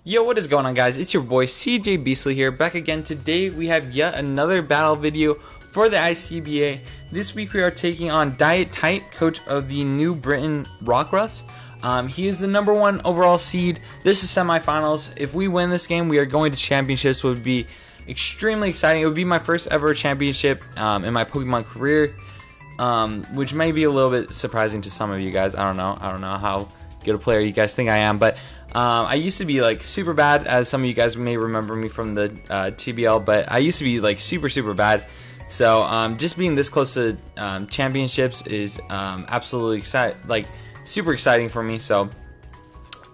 Yo, what is going on, guys? It's your boy CJ Beasley here, back again. Today we have yet another battle video for the ICBA. This week we are taking on Diet Tight, coach of the New Britain Rockruffs. He is the #1 overall seed. This is semifinals. If we win this game, we are going to championships, which would be extremely exciting. It would be my first ever championship in my Pokemon career, which may be a little bit surprising to some of you guys. I don't know how good a player you guys think I am, but I used to be like super bad, as some of you guys may remember me from the TBL, but I used to be like super bad. So just being this close to championships is absolutely super exciting for me. So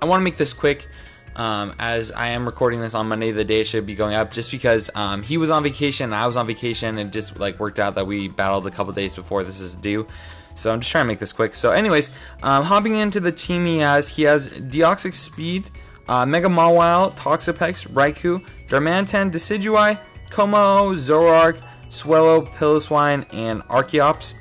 I want to make this quick, as I am recording this on Monday, the day it should be going up, just because he was on vacation and I was on vacation, and just like worked out that we battled a couple days before this is due. So I'm just trying to make this quick. So anyways, hopping into the team he has Deoxys Speed, Mega Mawile, Toxapex, Raikou, Darmanitan, Decidueye, Como, Zoroark, Swellow, Piloswine, and Archeops.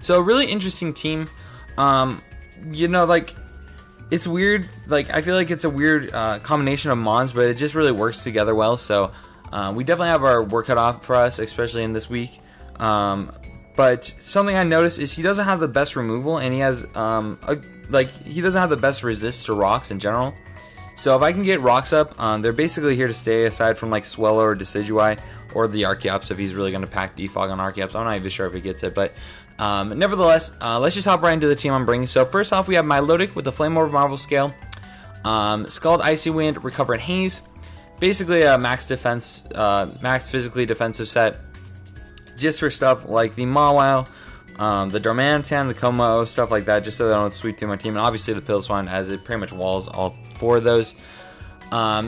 So a really interesting team. It's weird. I feel like it's a weird combination of mons, but it just really works together well. So we definitely have our work cut off for us, especially in this week. But something I noticed is he doesn't have the best removal, and he has he doesn't have the best resist to rocks in general. So if I can get rocks up, they're basically here to stay, aside from like Swellow or Decidueye or the Archeops, if he's really going to pack defog on Archeops. I'm not even sure if he gets it, but nevertheless, let's just hop right into the team I'm bringing. So first off, we have Milotic with the Flame Over Marvel Scale, Scald, Icy Wind, Recover, and Haze. Basically a max defense, max physically defensive set, just for stuff like the Mawile, the Darmanitan, the Como, stuff like that, just so they don't sweep through my team. And obviously the Piloswine, as it pretty much walls all 4 of those.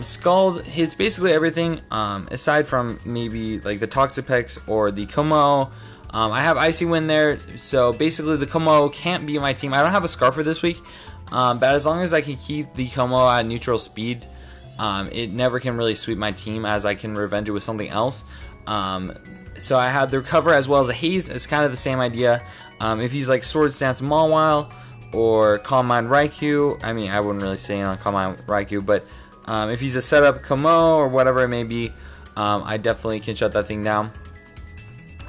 Scald hits basically everything, aside from maybe like the Toxapex or the Como. I have Icy Wind there, so basically the Como can't be my team. I don't have a Scarfer this week, but as long as I can keep the Como at neutral speed, it never can really sweep my team, as I can revenge it with something else. So I have the Recover as well as a Haze. It's kind of the same idea. If he's like Swords Dance Mawile or Calm Mind Raikou, I mean, I wouldn't really say on Calm Mind Raikou, but if he's a setup Como or whatever it may be, I definitely can shut that thing down.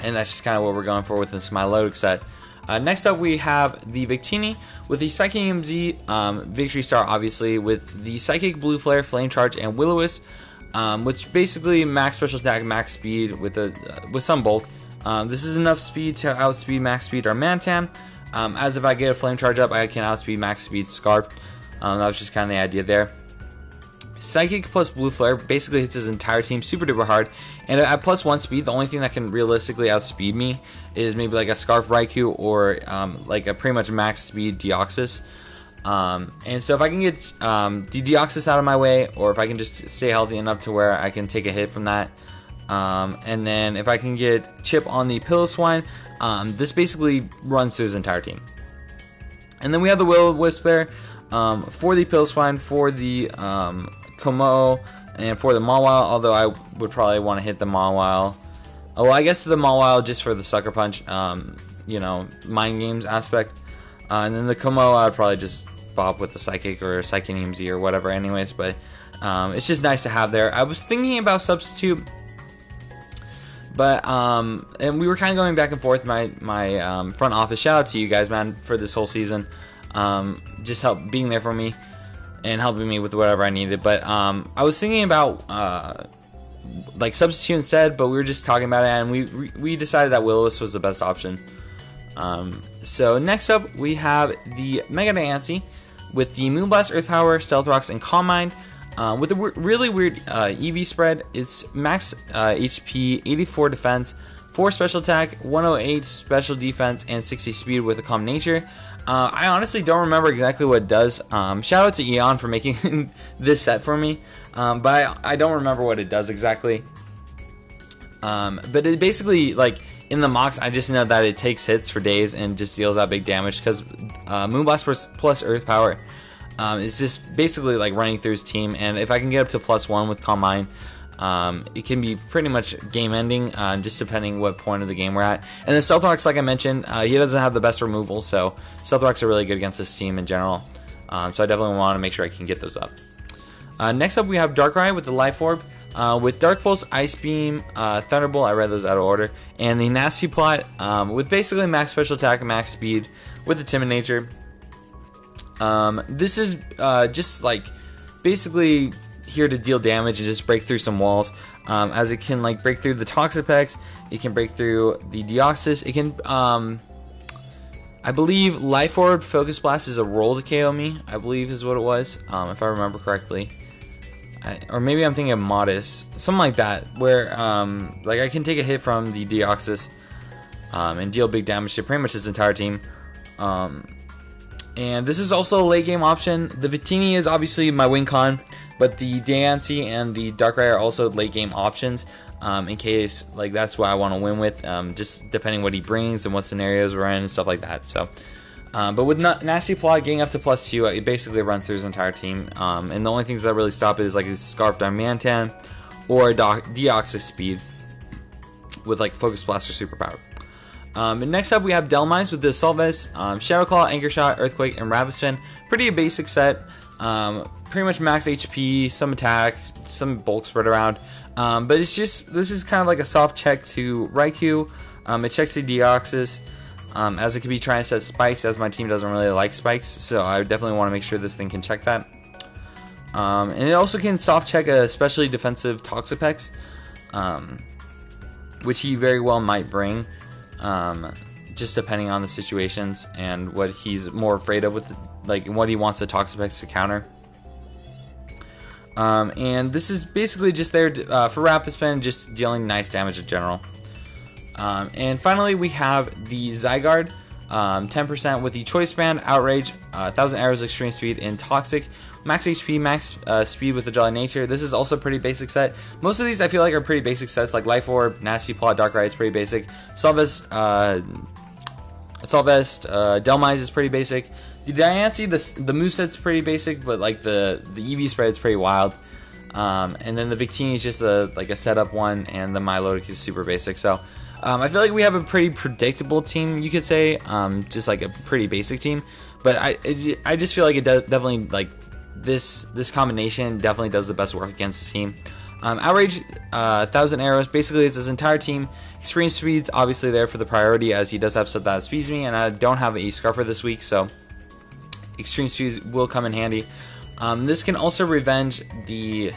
And that's just kind of what we're going for with this Milotic set. Next up, we have the Victini with the Psychic EMZ, Victory Star, obviously, with the Psychic Blue Flare, Flame Charge, and Will-O-Wisp. Which basically max special attack, max speed with some bulk. This is enough speed to outspeed max speed Darmanitan. As if I get a flame charge up, I can outspeed max speed Scarf. That was just kind of the idea there. Psychic plus Blue Flare basically hits his entire team super duper hard, and at +1 speed, the only thing that can realistically outspeed me is maybe like a Scarf Raikou or like a pretty much max speed Deoxys. And so if I can get the Deoxys out of my way, or if I can just stay healthy enough to where I can take a hit from that, and then if I can get Chip on the Piloswine, this basically runs through his entire team. And then we have the Will-O-Wisp there, for the Piloswine, for the Como, and for the Mawile, although I would probably want to hit the Mawile. Oh, well, I guess the Mawile just for the Sucker Punch, mind games aspect. And then the Como, I'd probably just bop with the Psychic or Psychic EMZ or whatever anyways, but it's just nice to have there. I was thinking about Substitute, but and we were kind of going back and forth. My front office, shout out to you guys, man, for this whole season, just being there for me and helping me with whatever I needed. But I was thinking about like Substitute instead, but we were just talking about it, and we decided that Will-O-Wisp was the best option. So next up, we have the Mega Diancie with the Moonblast, Earth Power, Stealth Rocks, and Calm Mind, with a really weird EV spread. It's max HP, 84 defense, 4 special attack, 108 special defense, and 60 speed with a Calm Nature. I honestly don't remember exactly what it does. Shout out to Eon for making this set for me, but I don't remember what it does exactly. But it basically, like, in the mocks, I just know that it takes hits for days and just deals out big damage, because Moonblast plus Earth Power is just basically like running through his team. And if I can get up to +1 with Calm Mind, it can be pretty much game ending, just depending what point of the game we're at. And the Stealth Rocks, like I mentioned, he doesn't have the best removal, so Stealth Rocks are really good against this team in general. So I definitely want to make sure I can get those up. Next up we have Darkrai with the Life Orb. With Dark Pulse, Ice Beam, Thunderbolt, I read those out of order, and the Nasty Plot with basically max special attack and max speed with the Timid Nature. This is just like basically here to deal damage and just break through some walls, as it can like break through the Toxapex, it can break through the Deoxys, it can I believe Life Orb Focus Blast is a roll to KO me, I believe is what it was, if I remember correctly. Or maybe I'm thinking of Modest, something like that, where like I can take a hit from the Deoxys and deal big damage to pretty much his entire team. And this is also a late game option. The Victini is obviously my win con, but the Diancie and the Darkrai are also late game options, in case like that's what I want to win with, just depending what he brings and what scenarios we're in and stuff like that. So. But with Nasty Plot getting up to +2, it basically runs through his entire team. And the only things that really stop it is like a Scarf Darmanitan or Deoxys Speed with like Focus Blast or Superpower. And next up we have Delmise with the Assault Vest, Shadow Claw, Anchor Shot, Earthquake, and Rapid Spin. Pretty basic set. Pretty much max HP, some attack, some bulk spread around. But it's just, this is kind of like a soft check to Raikou. It checks the Deoxys. As it could be trying to set spikes, as my team doesn't really like spikes, so I definitely want to make sure this thing can check that. And it also can soft check a especially defensive Toxapex, which he very well might bring, just depending on the situations and what he's more afraid of with, like what he wants the Toxapex to counter. And this is basically just there for Rapid Spin, just dealing nice damage in general. And finally we have the Zygarde, 10% with the Choice Band, Outrage, 1000 Arrows, Extreme Speed, and Toxic, max HP, max speed with the Jolly Nature. This is also a pretty basic set. Most of these I feel like are pretty basic sets, like Life Orb, Nasty Plot, Darkrai is pretty basic. Assault Vest, Delmise is pretty basic. The Diancie, the moveset's pretty basic, but like the EV spread's pretty wild. And then the Victini is just like a setup one, and the Milotic is super basic. So I feel like we have a pretty predictable team, you could say, just like a pretty basic team. But I just feel like it definitely, like this combination definitely does the best work against this team. Outrage, 1000 Arrows, basically it's his entire team. Extreme Speed's obviously there for the priority, as he does have stuff that speeds me, and I don't have a Scarfer this week, so Extreme Speeds will come in handy. This can also revenge the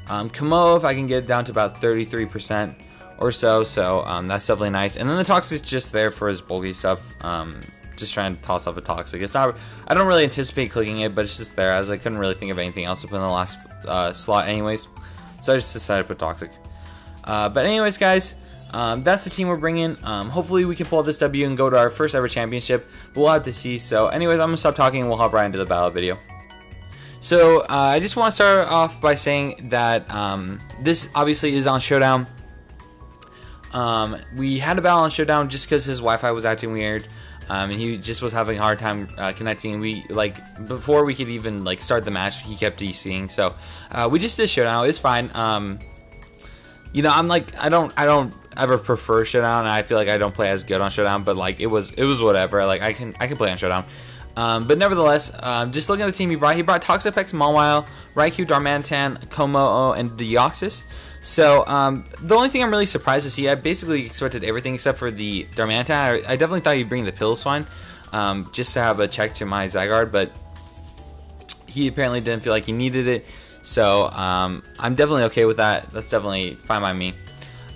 Kamo if I can get it down to about 33%. Or so that's definitely nice. And then the Toxic's just there for his bulky stuff, just trying to toss off a Toxic. It's not, I don't really anticipate clicking it, but it's just there, as I couldn't really think of anything else to put in the last slot anyways, so I just decided to put Toxic. But anyways guys, that's the team we're bringing. Hopefully we can pull this W and go to our first ever championship, but we'll have to see. So anyways, I'm gonna stop talking and we'll hop right into the battle video. So I just want to start off by saying that this obviously is on Showdown. We had a battle on Showdown just because his Wi-Fi was acting weird, and he just was having a hard time connecting. We like before we could even like start the match, he kept DCing. So we just did Showdown. It's fine. You know, I'm like I don't ever prefer Showdown. I feel like I don't play as good on Showdown, but like it was whatever. Like I can play on Showdown. But nevertheless, just looking at the team he brought Toxapex, Mawile, Raikou, Darmanitan, Komo, and Deoxys. So the only thing I'm really surprised to see, I basically expected everything except for the Darmanitan. I definitely thought he'd bring the Piloswine, just to have a check to my Zygarde, but he apparently didn't feel like he needed it. So I'm definitely okay with that. That's definitely fine by me.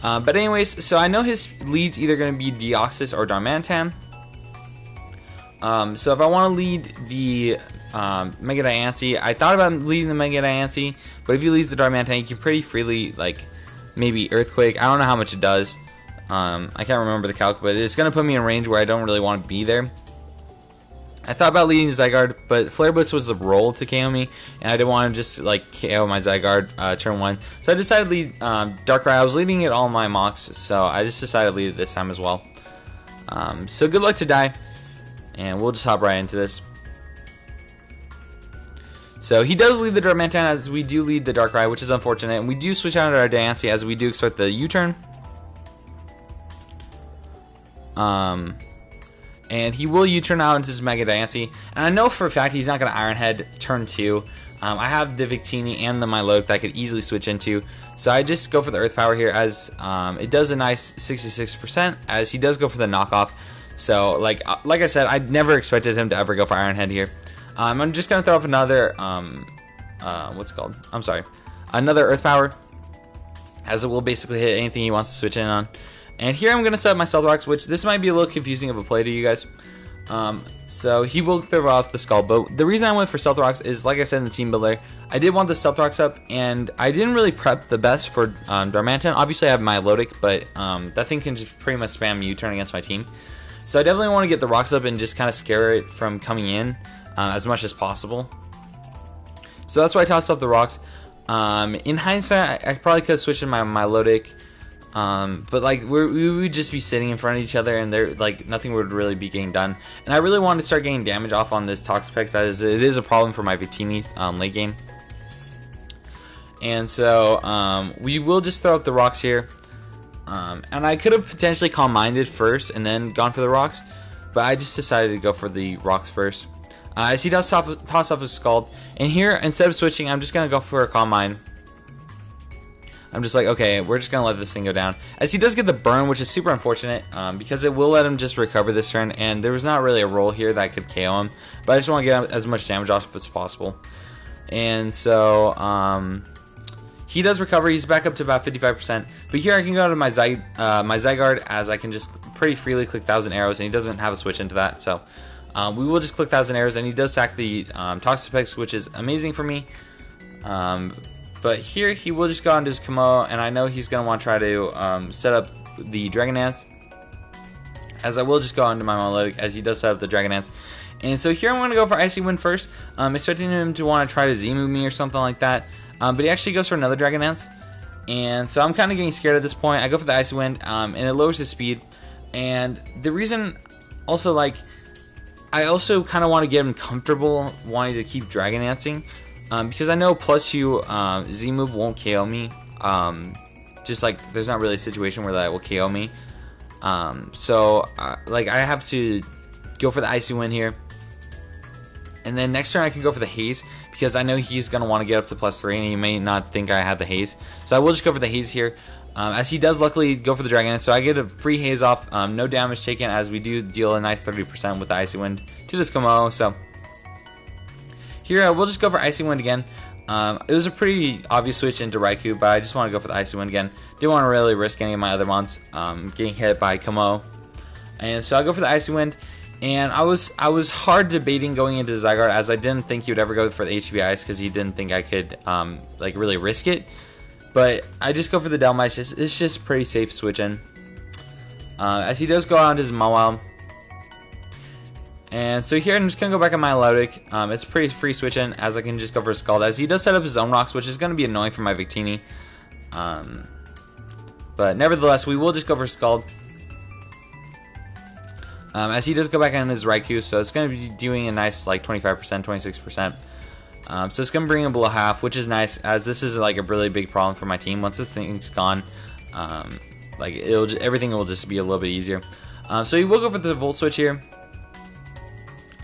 But anyways, so I know his lead's either going to be Deoxys or Darmanitan. So if I want to lead the Mega Diancie, I thought about leading the Mega Diancie, but if he leads the Darmanitan, you can pretty freely, like, maybe Earthquake. I don't know how much it does. I can't remember the calc, but it's going to put me in range where I don't really want to be there. I thought about leading Zygarde, but Flare Blitz was a roll to KO me, and I didn't want to just, like, KO my Zygarde turn 1. So I decided to lead Darkrai. I was leading it all in my mocks, so I just decided to lead it this time as well. So good luck to Die. And we'll just hop right into this. So he does lead the Darmanitan, as we do lead the Darkrai, which is unfortunate. And we do switch out our Diancie, as we do expect the U-turn. And he will U-turn out into his Mega Diancie. And I know for a fact he's not going to Iron Head turn 2. I have the Victini and the Milotic that I could easily switch into. So I just go for the Earth Power here, as it does a nice 66%, as he does go for the knockoff. So like I said, I never expected him to ever go for Iron Head here. I'm just going to throw up another, what's it called? I'm sorry. Another Earth Power, as it will basically hit anything he wants to switch in on. And here I'm going to set up my Stealth Rocks, which this might be a little confusing of a play to you guys. So he will throw off the Skull. But the reason I went for Stealth Rocks is, like I said in the Team Builder, I did want the Stealth Rocks up, and I didn't really prep the best for Darmanitan. Obviously I have Milotic, but that thing can just pretty much spam U-turn against my team. So I definitely want to get the Rocks up and just kind of scare it from coming in as much as possible. So that's why I tossed off the Rocks. In hindsight, I probably could have switched in my Milotic. But like we would just be sitting in front of each other, and there like nothing would really be getting done. And I really wanted to start getting damage off on this Toxapex, as it is a problem for my Victini late game. And so we will just throw up the Rocks here. And I could have potentially Calm Minded first and then gone for the Rocks, but I just decided to go for the Rocks first. As he does toss off his Scald, and here instead of switching, I'm just gonna go for a Calm Mind. I'm just like, okay, we're just going to let this thing go down. As he does get the burn, which is super unfortunate, because it will let him just recover this turn, and there was not really a roll here that could KO him, but I just want to get as much damage off as possible. And so, he does recover. He's back up to about 55%, but here I can go to my Zygarde, as I can just pretty freely click 1,000 Arrows, and he doesn't have a switch into that, so we will just click 1,000 Arrows, and he does sack the Toxapex, which is amazing for me. But here he will just go onto his Kamo, and I know he's going to want to try to set up the Dragonance, as I will just go onto my Milotic, as he does set up the Dragonance. And so here I'm going to go for Icy Wind first, expecting him to want to try to Z-move me or something like that, but he actually goes for another Dragonance. And so I'm kind of getting scared at this point. I go for the Icy Wind, and it lowers his speed. And the reason also, like, I also kind of want to get him comfortable wanting to keep Dragonancing. Because I know plus you Z-move won't KO me. Just like there's not really a situation where that will KO me. So like I have to go for the Icy Wind here. And then next turn I can go for the Haze, because I know he's going to want to get up to +3, and he may not think I have the Haze. So I will just go for the Haze here. As he does luckily go for the Dragon, so I get a free Haze off. No damage taken, as we do deal a nice 30% with the Icy Wind to this Kamo. So here, we'll just go for Icy Wind again. It was a pretty obvious switch into Raikou, but I just want to go for the Icy Wind again. Didn't want to really risk any of my other mons getting hit by Kamo. And so I go for the Icy Wind, and I was hard debating going into Zygarde, as I didn't think he would ever go for the HB Ice, because he didn't think I could like really risk it. But I just go for the Dhelmise. It's just pretty safe switch in. As he does go on his Mawile. And so here I'm just going to go back on my Milotic. It's pretty free switch in, as I can just go for a Scald, as he does set up his own Rocks, which is going to be annoying for my Victini. But nevertheless, we will just go for Scald. As he does go back on his Raikou, so it's going to be doing a nice like 25%, 26%. So it's going to bring him below half, which is nice, as this is like a really big problem for my team. Once the thing's gone, like everything will just be a little bit easier. So he will go for the Volt Switch here.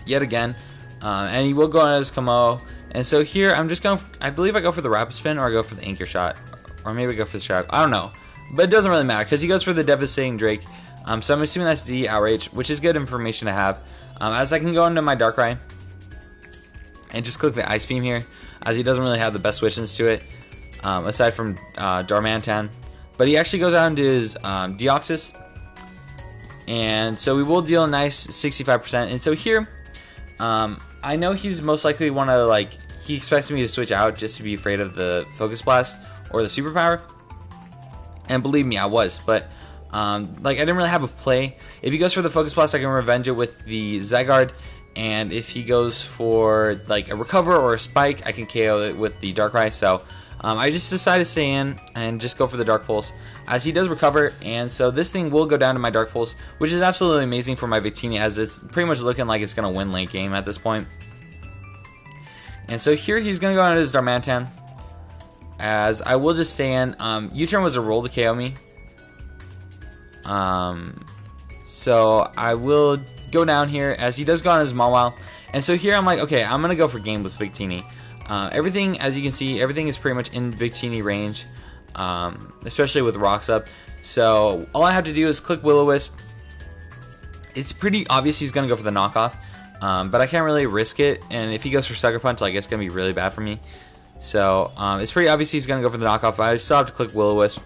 Yet again, and he will go on his Kamo. And so here I'm just going, I believe I go for the Rapid Spin, or I go for the Anchor Shot, or maybe I go for the Shadow. I don't know, but it doesn't really matter, because he goes for the Devastating Drake. So I'm assuming that's the Outrage, which is good information to have, as I can go into my Darkrai and just click the Ice Beam here, as he doesn't really have the best switch-ins to it, aside from Darmanitan. But he actually goes out into his Deoxys, and so we will deal a nice 65%. And so here, I know he's most likely want to, like, he expects me to switch out just to be afraid of the Focus Blast or the Superpower. And believe me, I was. But, like, I didn't really have a play. If he goes for the Focus Blast, I can revenge it with the Zygarde. And if he goes for, like, a Recover or a Spike, I can KO it with the Darkrai. So, I just decided to stay in and just go for the Dark Pulse, as he does recover. And so this thing will go down to my Dark Pulse, which is absolutely amazing for my Victini, as it's pretty much looking like it's going to win late game at this point. And so here he's going to go on his Darmanitan, as I will just stay in. U-turn was a roll to KO me. So So I will go down here as he does go on his Mawile. And so here I'm like, okay, I'm going to go for game with Victini. Everything, as you can see, everything is pretty much in Victini range, especially with rocks up. So all I have to do is click Will-O-Wisp. It's pretty obvious he's going to go for the knockoff, but I can't really risk it. And if he goes for Sucker Punch, like, it's going to be really bad for me. So it's pretty obvious he's going to go for the knockoff, but I still have to click Will-O-Wisp.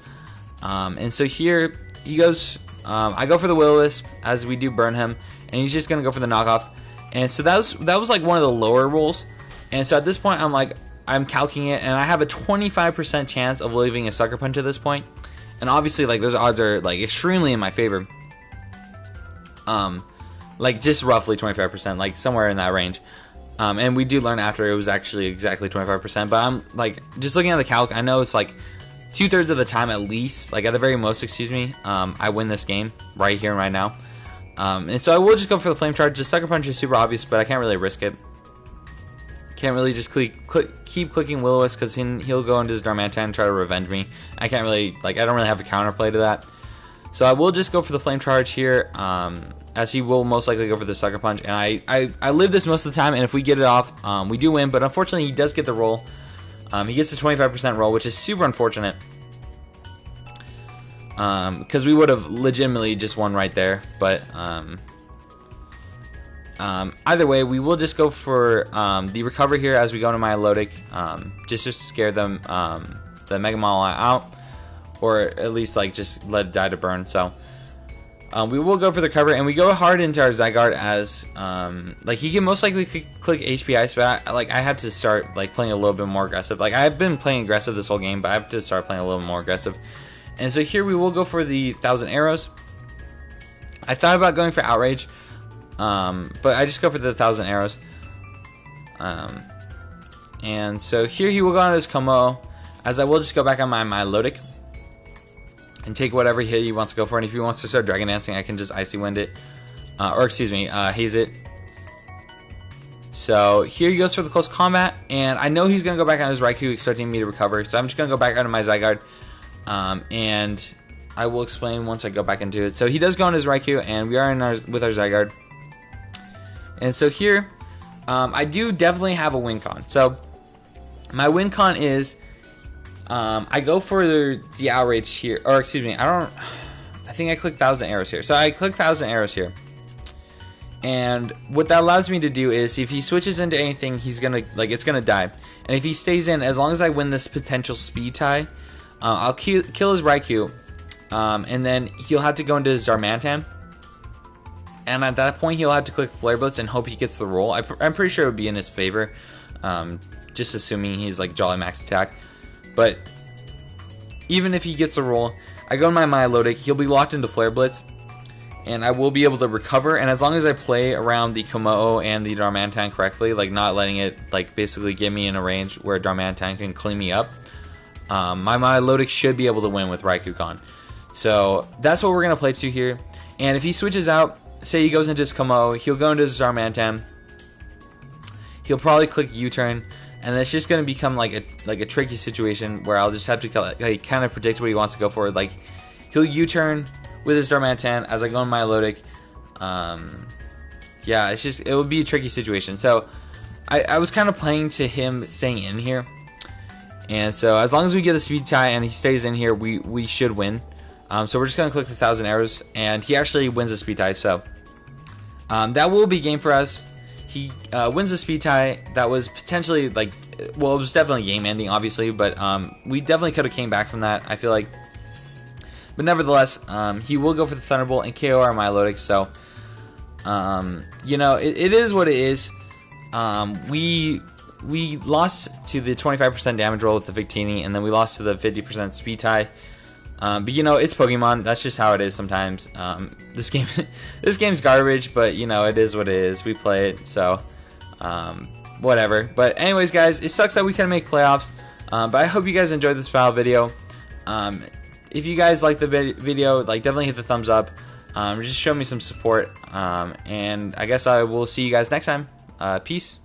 And so here he goes. I go for the Will-O-Wisp as we do burn him, and he's just going to go for the knockoff. And so that was like one of the lower rolls. And so at this point, I'm calcing it, and I have a 25% chance of leaving a Sucker Punch at this point. And obviously, like, those odds are like extremely in my favor. Like just roughly 25%, like somewhere in that range. And we do learn after it was actually exactly 25%. But I'm like, just looking at the calc, I know it's like 2/3 of the time at least, like at the very most, excuse me, I win this game right here and right now. And so I will just go for the Flame Charge. The Sucker Punch is super obvious, but I can't really risk it. Can't really just keep clicking Will-O-Wisp because he'll go into his Darmanitan and try to revenge me. I can't really, like, I don't really have a counterplay to that. So I will just go for the Flame Charge here, as he will most likely go for the Sucker Punch. And I live this most of the time, and if we get it off, we do win. But unfortunately, he does get the roll. He gets the 25% roll, which is super unfortunate. Because we would have legitimately just won right there. But either way, we will just go for the Recover here as we go into Milotic, just to scare them, the Mega Mawile out, or at least like just let it die to burn. So we will go for the Recover, and we go hard into our Zygarde as like he can most likely click HP Ice, but I have to start like playing a little bit more aggressive. Like I've been playing aggressive this whole game, but I have to start playing a little more aggressive. And so here we will go for the 1,000 Arrows. I thought about going for Outrage, but I just go for the 1,000 Arrows. And so here he will go on his Como, as I will just go back on my Milotic and take whatever hit he wants to go for. And if he wants to start Dragon Dancing, I can just Icy Wind it, or excuse me, Haze it. So here he goes for the Close Combat, and I know he's going to go back on his Raikou expecting me to recover, so I'm just going to go back onto my Zygarde, and I will explain once I go back into it. So he does go on his Raikou, and we are with our Zygarde. And so here, I do definitely have a win con. So my win con is, I go for the Outrage here, or excuse me, I think I click 1,000 Arrows here. So I click 1,000 Arrows here. And what that allows me to do is, if he switches into anything, he's gonna, like, it's gonna die. And if he stays in, as long as I win this potential speed tie, I'll kill his Raikou, and then he'll have to go into his Darmanitan. And at that point, he'll have to click Flare Blitz and hope he gets the roll. I'm pretty sure it would be in his favor, just assuming he's like Jolly Max Attack. But even if he gets a roll, I go in my Milotic, he'll be locked into Flare Blitz, and I will be able to recover. And as long as I play around the Komodo and the Darmanitan correctly, like not letting it like basically get me in a range where Darmanitan can clean me up, my Milotic should be able to win with Raikou Con. So that's what we're going to play to here. And if he switches out, say he goes into his Komodo, he'll go into his Darmanitan, he'll probably click U-turn, and it's just going to become like a tricky situation where I'll just have to like kind of predict what he wants to go for. Like he'll U-turn with his Darmanitan as I go in Milotic. Yeah, it would be a tricky situation. So I was kind of playing to him staying in here. And so as long as we get a speed tie and he stays in here, we should win. So we're just going to click the 1,000 Arrows, and he actually wins the speed tie. So that will be game for us. He wins the speed tie. That was potentially like, well, it was definitely game ending, obviously, but we definitely could have came back from that, I feel like. But nevertheless, he will go for the Thunderbolt and KO our Milotic. So you know, it is what it is. We lost to the 25% damage roll with the Victini, and then we lost to the 50% speed tie. But you know, it's Pokemon. That's just how it is sometimes. This game's garbage, but you know, it is what it is. We play it, so whatever. But anyways, guys, it sucks that we couldn't make playoffs. But I hope you guys enjoyed this style video. If you guys like the video, like, definitely hit the thumbs up. Just show me some support. And I guess I will see you guys next time. Peace.